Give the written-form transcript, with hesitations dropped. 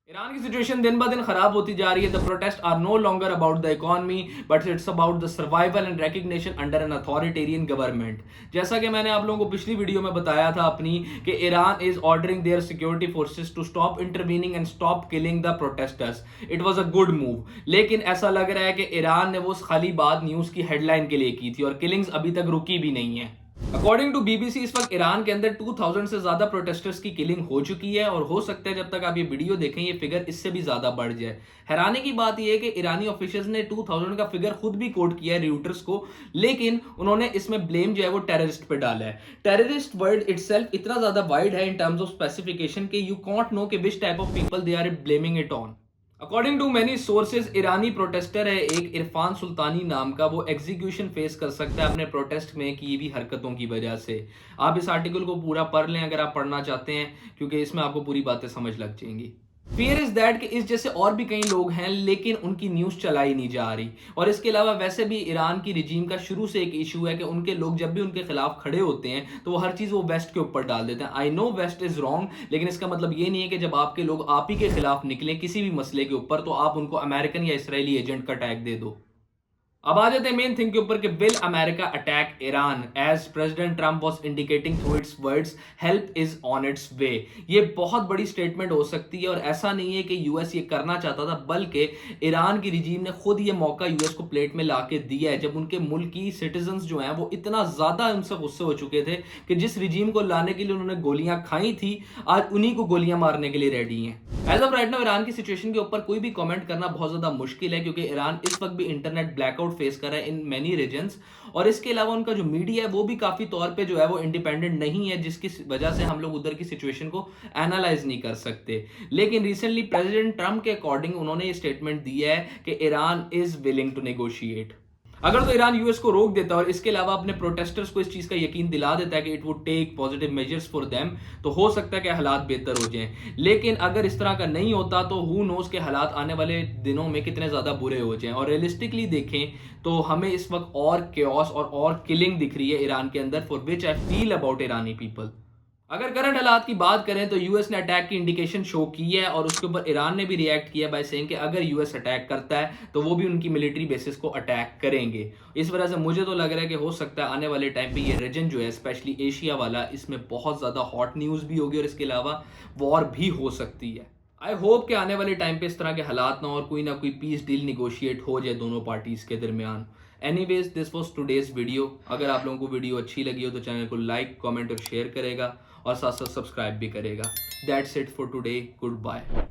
Iran की situation दिन ब दिन खराब होती जा रही है। The protest are no longer about the economy but it's about the survival and recognition under an authoritarian government. जैसा कि मैंने आप लोगों को पिछली वीडियो में बताया था अपनी कि Iran is ordering there security forces to stop intervening and stop killing the protesters. It was a good move, लेकिन ऐसा लग रहा है कि ईरान ने वो खाली बात न्यूज़ की हेडलाइन के लिए की थी और किलिंग्स अभी तक रुकी भी नहीं है। अकॉर्डिंग टू बीबीसी इस वक्त ईरान के अंदर 2000 से ज्यादा प्रोटेस्टर्स की किलिंग हो चुकी है और हो सकता है जब तक आप ये वीडियो देखें ये फिगर इससे भी ज्यादा बढ़ जाए। हैरानी की बात यह है कि ईरानी ऑफिशियल्स ने 2000 का फिगर खुद भी कोट किया है रियूटर्स को, लेकिन उन्होंने इसमें ब्लेम जो है वो टेररिस्ट पे डाला है। टेररिस्ट वर्ड इटसेल्फ इतना ज्यादा वाइड है इन टर्म्स ऑफ स्पेसिफिकेशन कि यू कांट नो कि which type of people they are blaming it on. According to many sources ईरानी प्रोटेस्टर है एक इरफान सुल्तानी नाम का, वो एग्जीक्यूशन फेस कर सकता है अपने प्रोटेस्ट में की भी हरकतों की वजह से। आप इस आर्टिकल को पूरा पढ़ लें अगर आप पढ़ना चाहते हैं, क्योंकि इसमें आपको पूरी बातें समझ लग जाएंगी। फियर इज दैट कि इस जैसे और भी कई लोग हैं लेकिन उनकी न्यूज़ चलाई नहीं जा रही। और इसके अलावा वैसे भी ईरान की रिजीम का शुरू से एक इशू है कि उनके लोग जब भी उनके खिलाफ खड़े होते हैं तो वो हर चीज़ वो वेस्ट के ऊपर डाल देते हैं। I know West is wrong, लेकिन इसका मतलब ये नहीं है कि जब आपके लोग आप ही के खिलाफ निकले किसी भी मसले के ऊपर तो आप उनको अमेरिकन या इसराइली एजेंट का टैग दे दो। अब आ जाते हैं मेन थिंग के ऊपर कि will America attack Iran as President Trump was indicating through its words help is on its way. ये बहुत बड़ी स्टेटमेंट हो सकती है और ऐसा नहीं है कि यूएस ये करना चाहता था, बल्कि ईरान की रिजीम ने खुद ये मौका यूएस को प्लेट में ला के दिया है जब उनके मुल्क की सिटीजन्स जो हैं वो इतना ज्यादा उनसे गुस्से हो चुके थे कि जिस रिजीम को लाने के लिए उन्होंने गोलियां खाई थी आज उन्हीं को गोलियां मारने के लिए रेडी हैं। As of right now Iran की सिचुएशन के ऊपर कोई भी कमेंट करना बहुत ज्यादा मुश्किल है क्योंकि ईरान इस वक्त भी इंटरनेट ब्लैकआउट फेस कर रहा है इन मेनी रीजन्स, और इसके अलावा उनका जो मीडिया है वो भी काफी तौर पे जो है वो इंडिपेंडेंट नहीं है, जिसकी वजह से हम लोग उधर की सिचुएशन को एनालाइज नहीं कर सकते। लेकिन रिसेंटली प्रेसिडेंट ट्रंप के अकॉर्डिंग उन्होंने ये स्टेटमेंट दिया है कि Iran is willing to negotiate. अगर तो ईरान यूएस को रोक देता है और इसके अलावा अपने प्रोटेस्टर्स को इस चीज का यकीन दिला देता है कि it would take positive measures for them, तो हो सकता है कि हालात बेहतर हो जाएं। लेकिन अगर इस तरह का नहीं होता तो हु नोज के हालात आने वाले दिनों में कितने ज्यादा बुरे हो जाएं। और रियलिस्टिकली देखें तो हमें इस वक्त और केओस और किलिंग दिख रही है ईरान के अंदर, for which I feel about Irani people. अगर करंट हालात की बात करें तो यूएस ने अटैक की इंडिकेशन शो की है और उसके ऊपर ईरान ने भी रिएक्ट किया बाय सेइंग कि अगर यूएस अटैक करता है तो वो भी उनकी मिलिट्री बेसिस को अटैक करेंगे। इस वजह से मुझे तो लग रहा है कि हो सकता है आने वाले टाइम पे ये रीजन जो है स्पेशली एशिया वाला इसमें बहुत ज़्यादा हॉट न्यूज़ भी होगी और इसके अलावा वॉर भी हो सकती है। आई होप कि आने वाले टाइम पे इस तरह के हालात ना और कोई ना कोई पीस डील निगोशिएट हो जाए दोनों पार्टीज के दरमियान। Anyways this was today's video. अगर आप लोगों को वीडियो अच्छी लगी हो तो चैनल को लाइक कमेंट और शेयर करेगा और साथ साथ सब्सक्राइब भी करेगा। That's it for today, good bye.